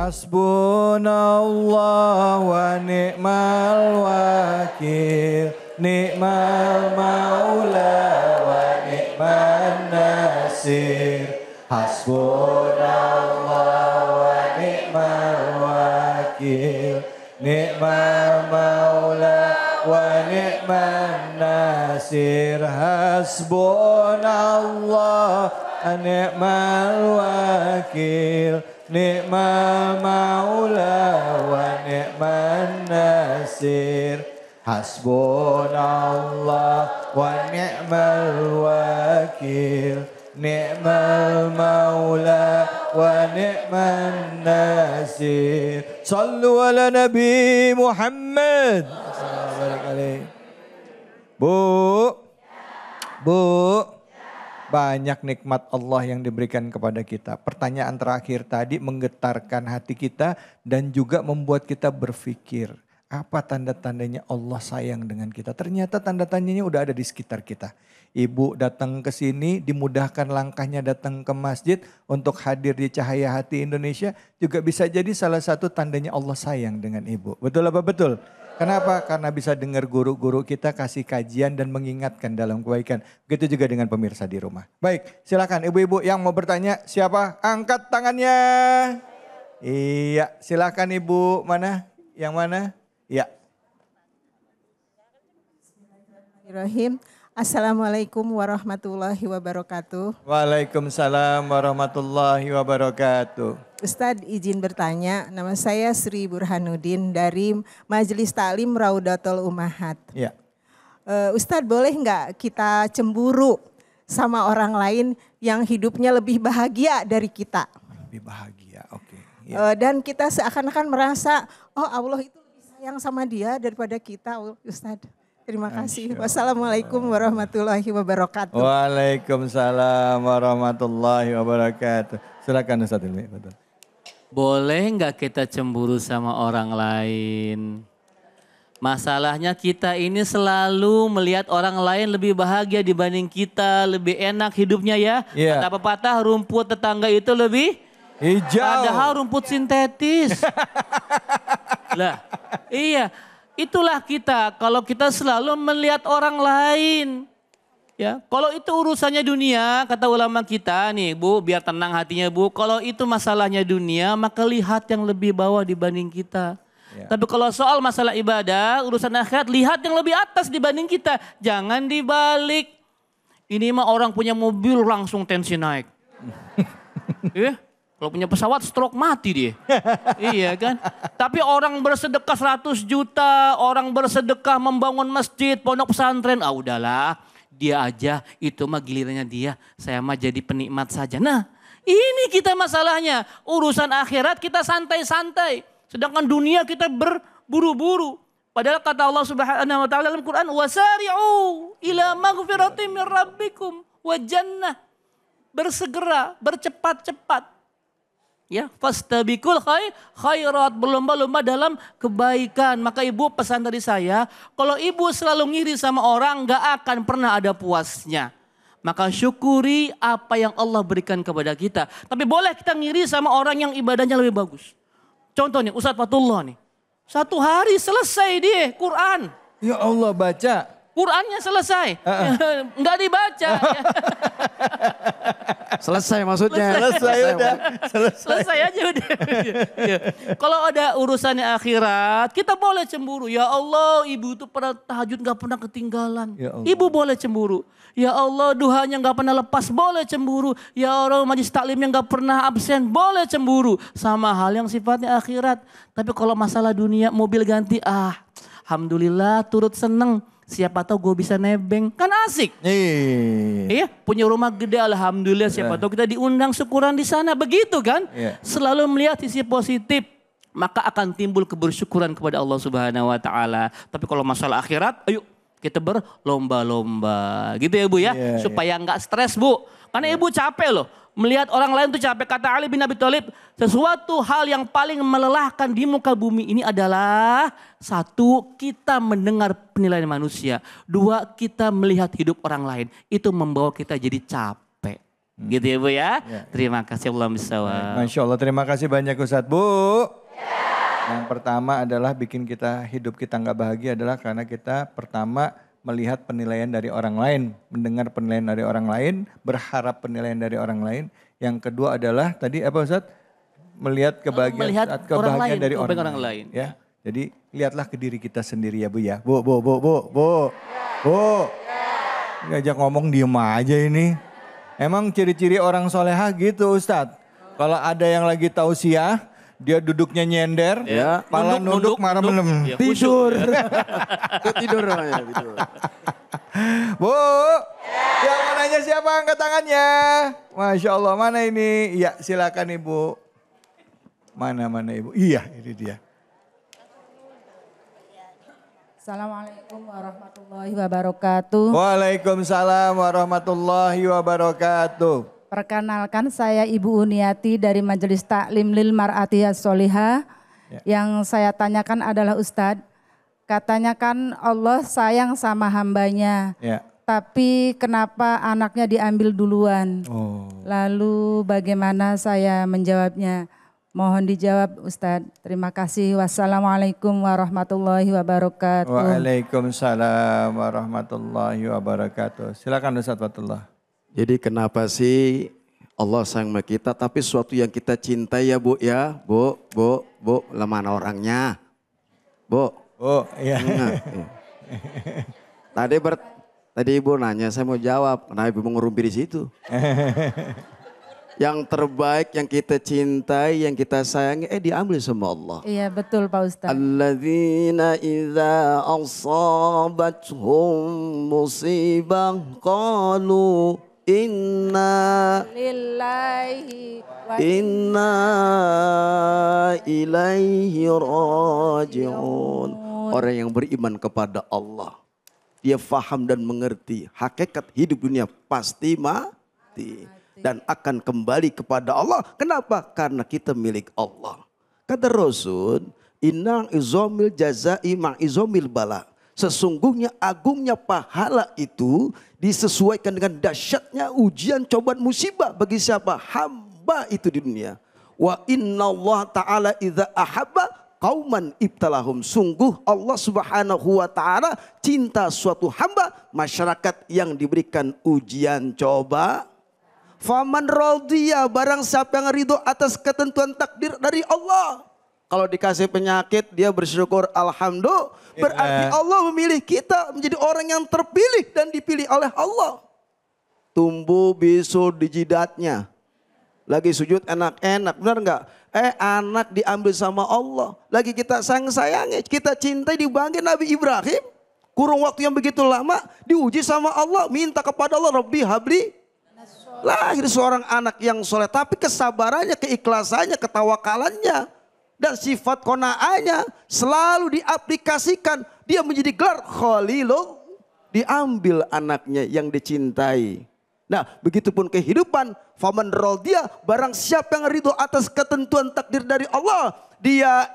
Hasbunallah wa ni'mal wakil. Ni'mal maula wa ni'man nasir. Hasbunallah wa ni'mal wakil. Ni'mal maula wa ni'man nasir. Hasbunallah wa ni'mal wakil. Ni'mal maula wa ni'man nasir. Hasbunallah wa ni'mal wakil. Ni'mal maula wa ni'man nasir. Sallu ala Nabi Muhammad. Bu, banyak nikmat Allah yang diberikan kepada kita. Pertanyaan terakhir tadi menggetarkan hati kita dan juga membuat kita berpikir. Apa tanda-tandanya Allah sayang dengan kita? Ternyata tanda-tandanya udah ada di sekitar kita. Ibu datang ke sini, dimudahkan langkahnya datang ke masjid untuk hadir di Cahaya Hati Indonesia. Juga bisa jadi salah satu tandanya Allah sayang dengan ibu. Betul apa betul? Kenapa? Karena bisa dengar guru-guru kita kasih kajian dan mengingatkan dalam kebaikan. Begitu juga dengan pemirsa di rumah. Baik, silakan ibu-ibu yang mau bertanya siapa? Angkat tangannya. Iya, silakan ibu. Mana? Yang mana? Ya. Bismillahirrahmanirrahim. Assalamualaikum warahmatullahi wabarakatuh. Waalaikumsalam warahmatullahi wabarakatuh. Ustadz izin bertanya, nama saya Sri Burhanuddin dari Majelis Taklim Raudatul Ummahat. Ya. Ustadz boleh nggak kita cemburu sama orang lain yang hidupnya lebih bahagia dari kita? Lebih bahagia, oke. Ya. Dan kita seakan-akan merasa, oh Allah itu yang sama dia daripada kita, Ustadz. Terima kasih. Wassalamualaikum warahmatullahi wabarakatuh. Waalaikumsalam warahmatullahi wabarakatuh. Silakan Ustadz Ilmi. Betul. Boleh nggak kita cemburu sama orang lain? Masalahnya kita ini selalu melihat orang lain lebih bahagia dibanding kita, lebih enak hidupnya ya. Yeah. Kata pepatah, rumput tetangga itu lebih hijau. Padahal rumput sintetis. Lah, iya. Itulah kita, kalau kita selalu melihat orang lain. Ya, kalau itu urusannya dunia, kata ulama kita nih Bu, biar tenang hatinya Bu. Kalau itu masalahnya dunia, maka lihat yang lebih bawah dibanding kita. Ya. Tapi kalau soal masalah ibadah, urusan akhirat, lihat yang lebih atas dibanding kita. Jangan dibalik. Ini mah orang punya mobil langsung tensi naik. Kalau punya pesawat stroke mati dia. Iya kan. Tapi orang bersedekah 100 juta, orang bersedekah membangun masjid, pondok pesantren. Ah udahlah, dia aja itu mah gilirannya dia. Saya mah jadi penikmat saja. Nah ini kita masalahnya. Urusan akhirat kita santai-santai. Sedangkan dunia kita berburu-buru. Padahal kata Allah Subhanahu wa taala dalam Quran, "Wasari'u ila maghfiratin min rabbikum wa jannah." Bersegera, bercepat-cepat. Ya, fastabiqul khairat, berlomba-lomba dalam kebaikan. Maka ibu pesan dari saya, kalau ibu selalu ngiri sama orang gak akan pernah ada puasnya. Maka syukuri apa yang Allah berikan kepada kita. Tapi boleh kita ngiri sama orang yang ibadahnya lebih bagus. Contoh nih Ustadz Fatullah nih. 1 hari selesai dia Quran. Ya Allah baca. Qurannya selesai. Enggak dibaca. Selesai maksudnya. Selesai aja udah. Kalau ada urusannya akhirat, kita boleh cemburu. Ya Allah, ibu itu pernah tahajud gak pernah ketinggalan. Ya ibu boleh cemburu. Ya Allah, duhanya gak pernah lepas, boleh cemburu. Ya Allah, majlis taklimnya gak pernah absen, boleh cemburu. Sama hal yang sifatnya akhirat. Tapi kalau masalah dunia, mobil ganti, alhamdulillah turut seneng. Siapa tahu gue bisa nebeng, kan asik. Iya, punya rumah gede alhamdulillah, siapa tahu kita diundang syukuran di sana, begitu kan? Selalu melihat sisi positif, maka akan timbul kebersyukuran kepada Allah Subhanahu wa taala. Tapi kalau masalah akhirat, ayo kita berlomba-lomba. Gitu ya Bu ya, supaya enggak stres Bu. Karena ibu capek loh. Melihat orang lain tuh capek. Kata Ali bin Abi Thalib, sesuatu hal yang paling melelahkan di muka bumi ini adalah 1, kita mendengar penilaian manusia. 2, kita melihat hidup orang lain. Itu membawa kita jadi capek. Gitu ya Bu ya. Terima kasih Allah bisawab. Masya Allah, terima kasih banyak Ustadz. Bu. Yang pertama adalah bikin hidup kita nggak bahagia adalah karena kita pertama melihat penilaian dari orang lain, mendengar penilaian dari orang lain, berharap penilaian dari orang lain. Yang kedua adalah tadi apa Ustadz? Melihat kebahagiaan dari orang lain. Ya. Jadi lihatlah ke diri kita sendiri ya Bu ya. Bu. Ngajak ngomong diem aja ini. Emang ciri-ciri orang soleha gitu Ustadz. Kalau ada yang lagi tausiah, dia duduknya nyender, pala nunduk marah menem. Ya, tidur. Tidur namanya, tidur. Bu, yang mau nanya siapa angkat tangannya? Masya Allah, mana ini? Iya silakan Ibu. Mana Ibu? Iya ini dia. Assalamualaikum warahmatullahi wabarakatuh. Waalaikumsalam warahmatullahi wabarakatuh. Perkenalkan saya Ibu Uniati dari Majelis Taklim Lil Mar'atiyah Solihah. Yang saya tanyakan adalah Ustadz, katanya kan Allah sayang sama hambanya. Tapi kenapa anaknya diambil duluan? Lalu bagaimana saya menjawabnya? Mohon dijawab Ustadz. Terima kasih. Wassalamualaikum warahmatullahi wabarakatuh. Waalaikumsalam warahmatullahi wabarakatuh. Silakan Ustadz Fatullah. Jadi kenapa sih Allah sayang sama kita tapi sesuatu yang kita cintai ya Bu ya. Bu, lah mana orangnya? Bu. Iya. Tadi Ibu nanya saya mau jawab. Kenapa Ibu mau ngerumpi di situ? Yang terbaik yang kita cintai, yang kita sayangi diambil sama Allah. Iya betul Pak Ustadz. Alladzina idza asabathum musibah qalu inna ilaihi raji'un. Orang yang beriman kepada Allah, dia faham dan mengerti hakikat hidup dunia pasti mati dan akan kembali kepada Allah. Kenapa? Karena kita milik Allah. Kata Rasul, inna izomil jazai ma'izomil bala. Sesungguhnya agungnya pahala itu disesuaikan dengan dahsyatnya ujian, cobaan, musibah bagi siapa? Hamba itu di dunia. Wa inna Allah ta'ala idza ahabba qauman ibtalahum. Sungguh Allah subhanahu wa ta'ala cinta suatu hamba, masyarakat yang diberikan ujian, coba. Faman radhiya, barang siapa yang ridho atas ketentuan takdir dari Allah. Kalau dikasih penyakit dia bersyukur alhamdulillah. Berarti Allah memilih kita menjadi orang yang terpilih dan dipilih oleh Allah. Tumbuh bisul di jidatnya. Lagi sujud enak-enak, benar enggak? Anak diambil sama Allah. Lagi kita sayang-sayangi, kita cintai, dibangkit Nabi Ibrahim. Kurung waktu yang begitu lama diuji sama Allah. Minta kepada Allah, Rabbi habli. Lahir seorang anak yang soleh. Tapi kesabarannya, keikhlasannya, ketawakalannya. Dan sifat kona'anya selalu diaplikasikan. Dia menjadi gelar Khalilullah. Diambil anaknya yang dicintai. Nah begitupun kehidupan. Faman radhiya, barang siapa yang ridho atas ketentuan takdir dari Allah. Dia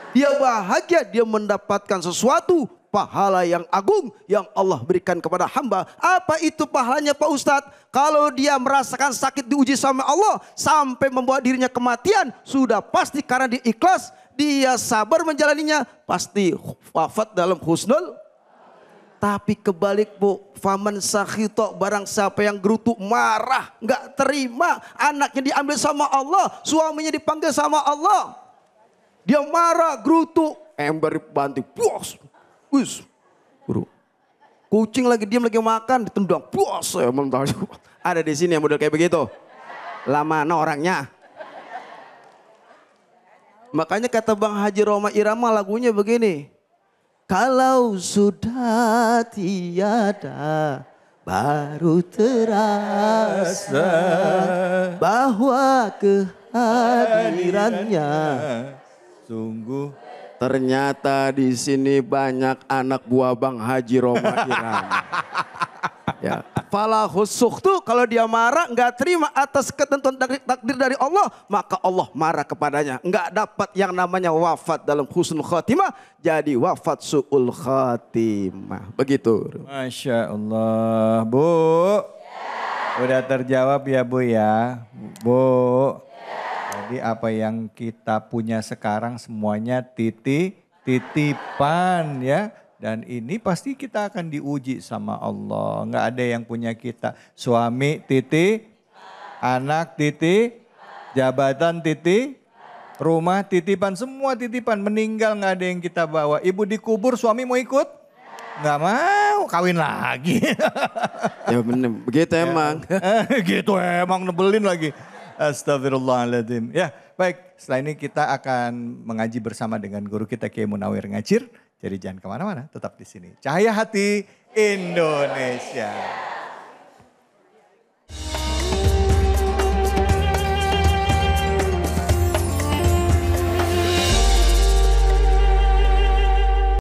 dia bahagia, dia mendapatkan sesuatu. Pahala yang agung yang Allah berikan kepada hamba. Apa itu pahalanya Pak Ustadz? Kalau dia merasakan sakit diuji sama Allah sampai membawa dirinya kematian, sudah pasti karena dia ikhlas, dia sabar menjalaninya, pasti wafat dalam husnul. Tapi kebalik Bu, faman sakhito, barang siapa yang gerutu, marah, nggak terima, anaknya diambil sama Allah, suaminya dipanggil sama Allah, dia marah, gerutu, ember banting, bos. Wis, bro. Kucing lagi diam lagi makan ditendang. Bos, ya mentah. Ada di sini yang model kayak begitu. Lama mana orangnya? Makanya kata Bang Haji Roma Irama lagunya begini. Kalau sudah tiada baru terasa bahwa kehadirannya sungguh. Ternyata di sini banyak anak buah Bang Haji Roma Irama. Ya. Falahus sukhtu, kalau dia marah nggak terima atas ketentuan takdir dari Allah, maka Allah marah kepadanya. Nggak dapat yang namanya wafat dalam husnul khatimah, jadi wafat su'ul khatimah. Begitu. Masya Allah. Bu, udah terjawab ya Bu ya. Bu, jadi apa yang kita punya sekarang semuanya titipan ya. Dan ini pasti kita akan diuji sama Allah. Enggak ada yang punya kita. Suami anak jabatan rumah titipan. Semua titipan, meninggal enggak ada yang kita bawa. Ibu dikubur, suami mau ikut? Enggak mau, kawin lagi. Ya bener, begitu emang. Gitu emang, nebelin lagi. Astagfirullahaladzim. Ya baik, setelah ini kita akan mengaji bersama dengan guru kita Kiai Munawir Ngacir. Jadi jangan kemana-mana, tetap di sini. Cahaya Hati Indonesia.